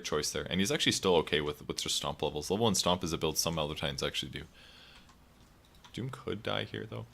great choice there. And he's actually still okay with just stomp levels. Level 1 stomp is a build some Elder Titans actually do. Doom could die here though.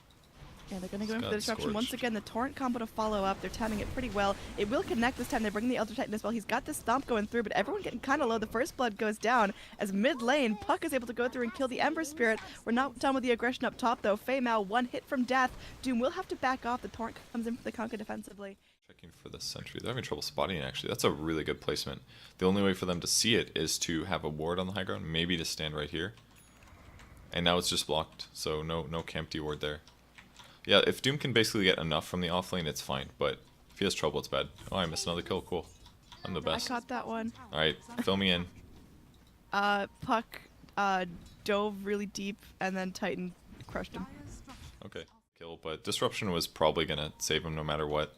Yeah, they're going to go in for the disruption. Once again, the Torrent combo to follow up. They're timing it pretty well. It will connect this time. They're bringing the Elder Titan as well. He's got this stomp going through, but everyone getting kind of low. The first blood goes down as mid lane, Puck is able to go through and kill the Ember Spirit. We're not done with the aggression up top, though. Fei Mao, one hit from death. Doom will have to back off. The Torrent comes in for the Kunkka defensively. Checking for the sentry. They're having trouble spotting it, actually. That's a really good placement. The only way for them to see it is to have a ward on the high ground, maybe to stand right here. And now it's just blocked, so no Campty ward there. Yeah, if Doom can basically get enough from the offlane, it's fine. But if he has trouble, it's bad. Oh, I missed another kill. Cool. I'm the best. I caught that one. Alright, fill me in. Puck dove really deep, and then Titan crushed him. Okay, kill. But Disruption was probably going to save him no matter what.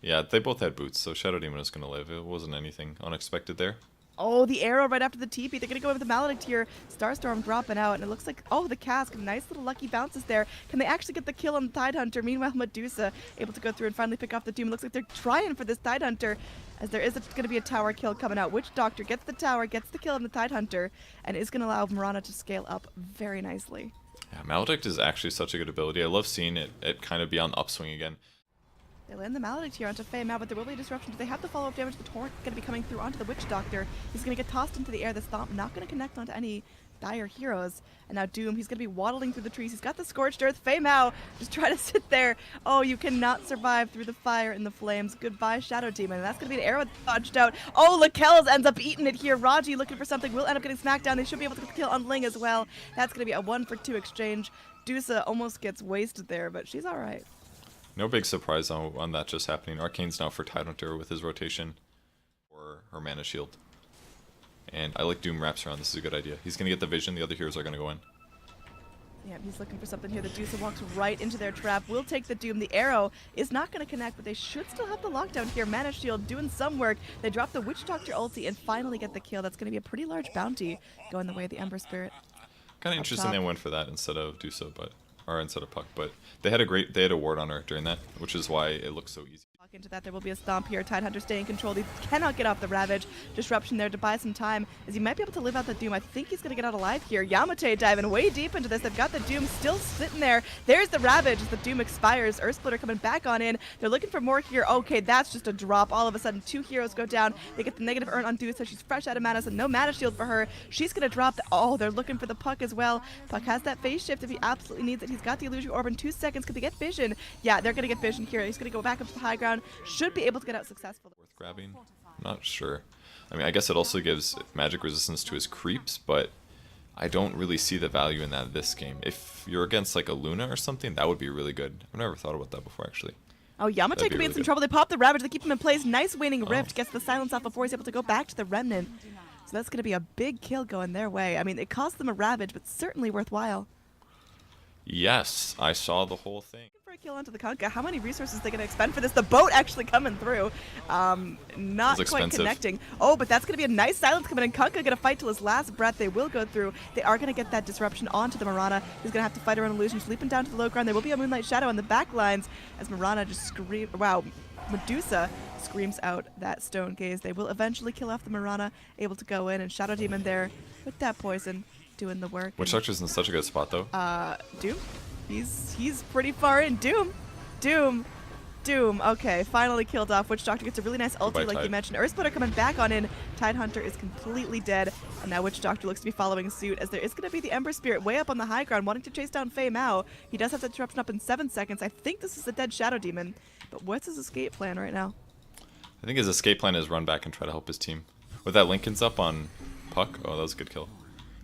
Yeah, they both had boots, so Shadow Demon is going to live. It wasn't anything unexpected there. Oh, the arrow right after the TP. They're going to go with the Maledict here. Starstorm dropping out, and it looks like, oh, the cask. Nice little lucky bounces there. Can they actually get the kill on the Tidehunter? Meanwhile, Medusa able to go through and finally pick off the Doom. It looks like they're trying for this Tidehunter, as there is going to be a tower kill coming out. Witch Doctor gets the tower, gets the kill on the Tidehunter, and is going to allow Mirana to scale up very nicely. Yeah, Maledict is actually such a good ability. I love seeing it kind of be on the upswing again. They land the Maledict here onto Fei Mao, but there will be a disruption. Do they have the follow-up damage? The Torrent going to be coming through onto the Witch Doctor. He's going to get tossed into the air. The Stomp not going to connect onto any dire heroes. And now Doom, he's going to be waddling through the trees. He's got the Scorched Earth. Fei Mao just try to sit there. Oh, you cannot survive through the fire and the flames. Goodbye, Shadow Demon. And that's going to be an arrow dodged out. Oh, LaKelz ends up eating it here. Raji looking for something. Will end up getting smacked down. They should be able to get the kill on Ling as well. That's going to be a 1-for-2 exchange. Dusa almost gets wasted there, but she's all right. No big surprise on that just happening. Arcane's now for Tidehunter with his rotation or her mana shield. And I like Doom wraps around. This is a good idea. He's going to get the vision. The other heroes are going to go in. Yeah, he's looking for something here. The Dusa walks right into their trap. Will take the Doom. The arrow is not going to connect, but they should still have the lockdown here. Mana shield doing some work. They drop the Witch Doctor ulti and finally get the kill. That's going to be a pretty large bounty going the way of the Ember Spirit. Kind of interesting they went for that instead of Dusa, or instead of Puck, but they had a ward on her during that, which is why it looks so easy. Into that, there will be a stomp here. Tidehunter stay in control. He cannot get off the Ravage. Disruption there to buy some time, as he might be able to live out the Doom. I think he's going to get out alive here. YamateH diving way deep into this. They've got the Doom still sitting there. There's the Ravage as the Doom expires. Earthsplitter coming back on in. They're looking for more here. Okay, that's just a drop. All of a sudden, 2 heroes go down. They get the negative earn on Dusa. She's fresh out of mana, so no mana shield for her. She's going to drop. Oh, they're looking for the Puck as well. Puck has that phase shift if he absolutely needs it. He's got the Illusion Orb in 2 seconds. Could they get vision? Yeah, they're going to get vision here. He's going to go back up to the high ground. Should be able to get out successfully. Worth grabbing? I'm not sure. I mean, I guess it also gives magic resistance to his creeps, but I don't really see the value in that this game. If you're against like a Luna or something, that would be really good. I've never thought about that before, actually. Oh, YamateH could be in some trouble. They pop the Ravage. They keep him in place. Nice waning Rift. Gets the silence off before he's able to go back to the Remnant. So that's going to be a big kill going their way. I mean, it cost them a Ravage, but certainly worthwhile. Yes, I saw the whole thing. For a kill onto the Kunkka, how many resources are they going to expend for this? The boat actually coming through. Not quite connecting. Oh, but that's going to be a nice silence coming in. Kunkka going to fight till his last breath. They will go through. They are going to get that disruption onto the Mirana, who's going to have to fight her own illusions, leaping down to the low ground. There will be a Moonlight Shadow on the back lines as Mirana just screams. Wow, Medusa screams out that Stone Gaze. They will eventually kill off the Mirana, able to go in, and Shadow Demon there with that poison doing the work. Witch Doctor's in such a good spot though. Doom? He's pretty far in. Doom. Okay, finally killed off. Witch Doctor gets a really nice ulti, like you mentioned. Earthsplitter coming back on in. Tidehunter is completely dead, and now Witch Doctor looks to be following suit, as there is going to be the Ember Spirit way up on the high ground, wanting to chase down Fei Mao. He does have that disruption up in 7 seconds. I think this is the dead Shadow Demon, but what's his escape plan right now? I think his escape plan is run back and try to help his team. With that Lincoln's up on Puck, oh, that was a good kill.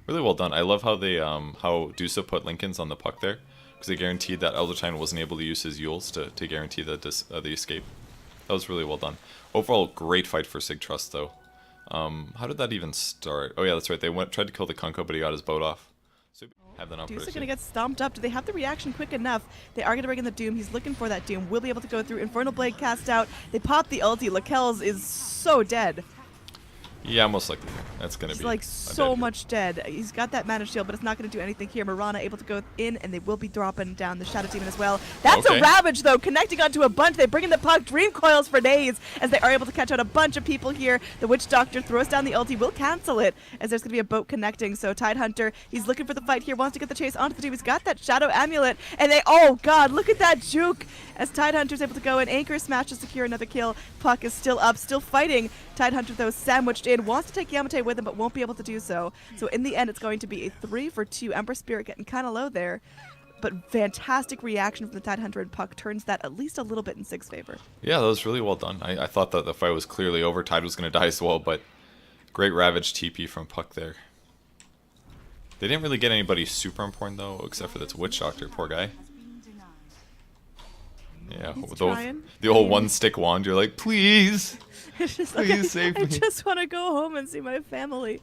Really well done. I love how they how Dusa put Lincolns on the Puck there, because they guaranteed that Elder Titan wasn't able to use his Yules to guarantee the escape. That was really well done. Overall, great fight for SiG Trust though. How did that even start? Oh yeah, that's right. They tried to kill the Kunkka, but he got his boat off. So have that on Dusa going to get stomped up. Do they have the reaction quick enough? They are going to bring in the Doom. He's looking for that Doom. Will be able to go through. Infernal Blade cast out. They pop the ulti. LaKelz is so dead. Yeah, most likely. That's gonna He's be like a so dead much dead. He's got that mana shield, but it's not going to do anything here. Mirana able to go in, and they will be dropping down the Shadow Demon as well. That's a Ravage, though, connecting onto a bunch. They bring in the puck. Dream Coils for days as they are able to catch out a bunch of people here. The Witch Doctor throws down the ulti, will cancel it as there's going to be a boat connecting. So Tidehunter, he's looking for the fight here, wants to get the chase onto the team. He's got that Shadow Amulet, and they, oh god, look at that juke as Tidehunter's able to go in. Anchor smash to secure another kill. Puck is still up, still fighting. Tidehunter, though, sandwiched in, wants to take YamateH with him, but won't be able to do so. So in the end, it's going to be a 3-for-2. Ember Spirit getting kind of low there, but fantastic reaction from the Tidehunter, and Puck turns that at least a little bit in SiG's favor. Yeah, that was really well done. I thought that the fight was clearly over. Tide was going to die as well, but great Ravage TP from Puck there. They didn't really get anybody super important, though, except for this Witch Doctor. Poor guy. Yeah, with the old one-stick wand, you're like, please, it's just please like, save me. I just want to go home and see my family.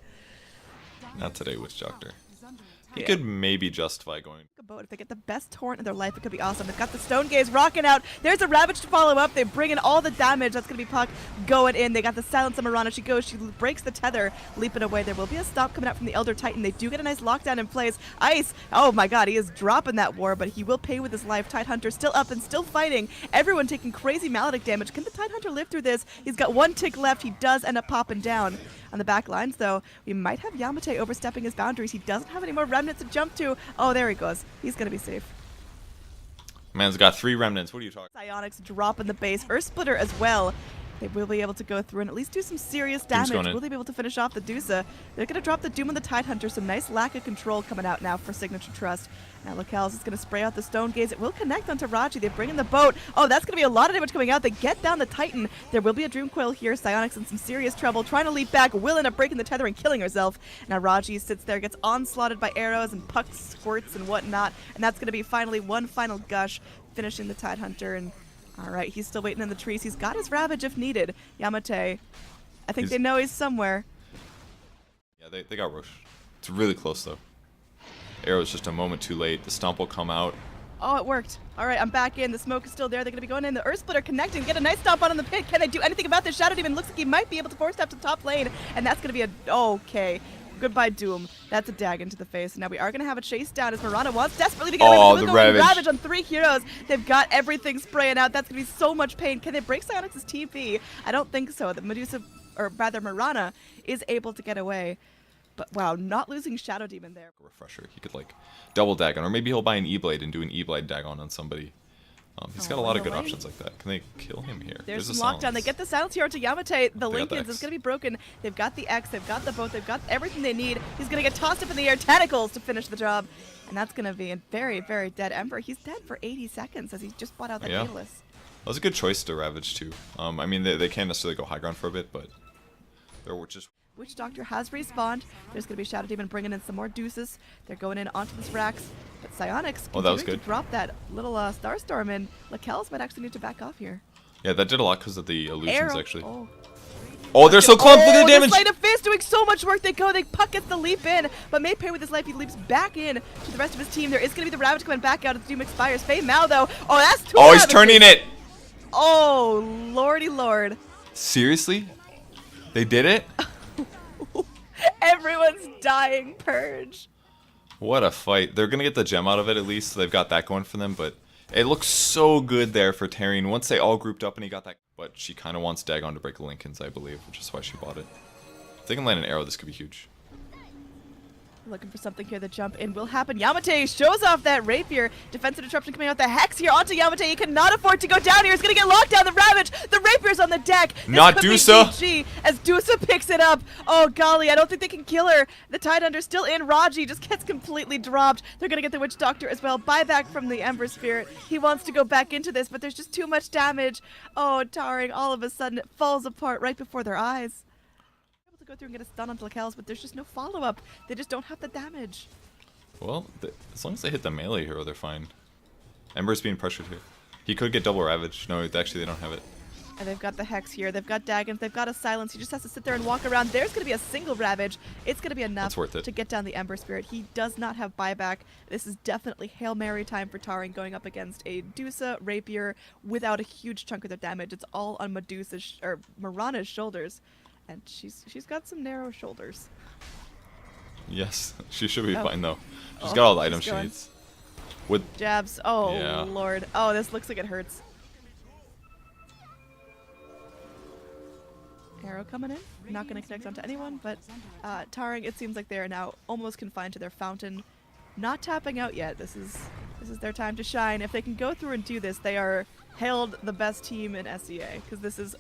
Not today, Witch Doctor. He could maybe justify going. If they get the best torrent in their life, it could be awesome. They've got the Stone Gaze rocking out. There's a Ravage to follow up. They bring in all the damage. That's going to be Puck going in. They got the Silence on Mirana. She goes. She breaks the tether, leaping away. There will be a stop coming out from the Elder Titan. They do get a nice lockdown in place. Ice. Oh my god, he is dropping that war, but he will pay with his life. Tidehunter still up and still fighting. Everyone taking crazy Maledict damage. Can the Tidehunter live through this? He's got one tick left. He does end up popping down. On the back lines, though, we might have YamateH overstepping his boundaries. He doesn't have any more remnants to jump to. Oh, there he goes. He's going to be safe. Man's got 3 remnants. What are you talking? Syeonix dropping the base. Earth Splitter as well. They will be able to go through and at least do some serious damage. Will they be able to finish off the Dusa? They're going to drop the Doom on the Tidehunter. Some nice lack of control coming out now for Signature Trust. Now LaKelz is going to spray out the Stone Gaze. It will connect onto Raji. They bring in the boat. Oh, that's going to be a lot of damage coming out. They get down the Titan. There will be a Dream Coil here. Syeonix in some serious trouble. Trying to leap back. Will end up breaking the tether and killing herself. Now Raji sits there, gets onslaughted by arrows and puck squirts and whatnot. And that's going to be finally one final gush, finishing the Tidehunter. And all right, he's still waiting in the trees. He's got his Ravage if needed. YamateH, I think they know he's somewhere. Yeah, they got rushed. It's really close, though. Arrow's just a moment too late. The stomp will come out. Oh, it worked. All right, I'm back in. The smoke is still there. They're going to be going in. The Earth Splitter connecting. Get a nice stomp on the pit. Can they do anything about this? Shadow Demon looks like he might be able to force step to the top lane, and that's going to be a... Okay. Goodbye, Doom. That's a dag into the face. Now we are going to have a chase down as Mirana wants desperately to get away with the Ravage on 3 heroes. They've got everything spraying out. That's going to be so much pain. Can they break Syeonix's TP? I don't think so. The Medusa, or rather Mirana, is able to get away. But wow, not losing Shadow Demon there. Refresher. He could like double Dagon, or maybe he'll buy an E-Blade and do an E-Blade Dagon on somebody. He's got a lot of good options like that. Can they kill him here? There's some lockdown. They get the silence here onto YamateH. The Lincolns is going to be broken. They've got the X. They've got the boat. They've got everything they need. He's going to get tossed up in the air. Tentacles to finish the job. And that's going to be a very, very dead Ember. He's dead for 80 seconds as he just bought out that Daedalus. That was a good choice to Ravage, too. I mean, they can't necessarily go high ground for a bit, but they're just... Witch Doctor has respawned. There's going to be Shadow Demon bringing in some more deuces. They're going in onto this Rax. But Syeonix continuing to drop that little Starstorm in. LaKelz might actually need to back off here. Yeah, that did a lot because of the illusions, actually. Oh, they're so clumped. Look at the damage. Sleight of Fist doing so much work. They Puck gets the leap in, but may pay with his life. He leaps back in to the rest of his team. There is going to be the Ravage coming back out as Doom expires. Faye Mao, though. Oh, that's too he's turning it. Oh, lordy lord. Seriously? They did it? Everyone's dying. Purge. What a fight. They're going to get the gem out of it at least, so they've got that going for them, but it looks so good there for Taring once they all grouped up and he got that. But she kind of wants Dagon to break Lincoln's, I believe, which is why she bought it. If they can land an arrow, this could be huge. Looking for something here. The jump in will happen. YamateH shows off that rapier. Defensive disruption coming out. The hex here onto YamateH. He cannot afford to go down here. He's going to get locked down. The Ravage. The rapier's on the deck. Not Dusa. As Dusa picks it up. Oh, golly. I don't think they can kill her. The Tidehunter still in. Raji just gets completely dropped. They're going to get the Witch Doctor as well. Buyback from the Ember Spirit. He wants to go back into this, but there's just too much damage. Oh, Taring, all of a sudden, it falls apart right before their eyes. Go through and get a stun onto LaKelz, but there's just no follow-up. They just don't have the damage. Well, as long as they hit the melee hero, they're fine. Ember's being pressured here. He could get double Ravage. No, actually, they don't have it. And they've got the Hex here. They've got Dagons. They've got a Silence. He just has to sit there and walk around. There's going to be a single Ravage. It's going to be enough to get down the Ember Spirit. He does not have buyback. This is definitely Hail Mary time for Taring going up against a Dusa Rapier without a huge chunk of their damage. It's all on Medusa's or Mirana's shoulders. And she's got some narrow shoulders. Yes, she should be Oh. fine though. She's got all the she's items she going. needs. With Jabs. Oh, Yeah. Lord. Oh, this looks like it hurts. Arrow coming in. Not going to connect onto anyone, but Taring, it seems like they are now almost confined to their fountain. Not tapping out yet. This is their time to shine. If they can go through and do this, they are hailed the best team in SEA, because this is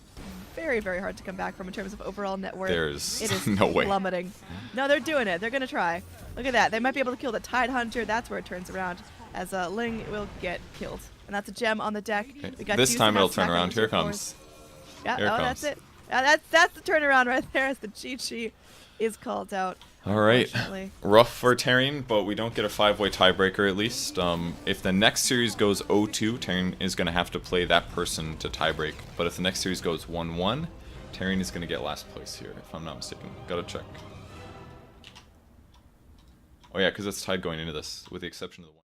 very, very hard to come back from in terms of overall net worth. There's It is no way. plummeting. No, they're doing it. They're going to try. Look at that. They might be able to kill the Tide Hunter. That's where it turns around, as Ling will get killed. And that's a gem on the deck. Okay, We got this Juice time that it'll has turn Smack around. on Here it the comes. Yeah, Here it that's comes. it. That's the turnaround right there, as the Chi-Chi is called out. All right. Unfortunately. Rough for Taring, but we don't get a 5-way tiebreaker at least. If the next series goes 0-2, Taring is going to have to play that person to tiebreak. But if the next series goes 1-1, Taring is going to get last place here, if I'm not mistaken. Gotta check. Oh yeah, because it's tied going into this, with the exception of the one.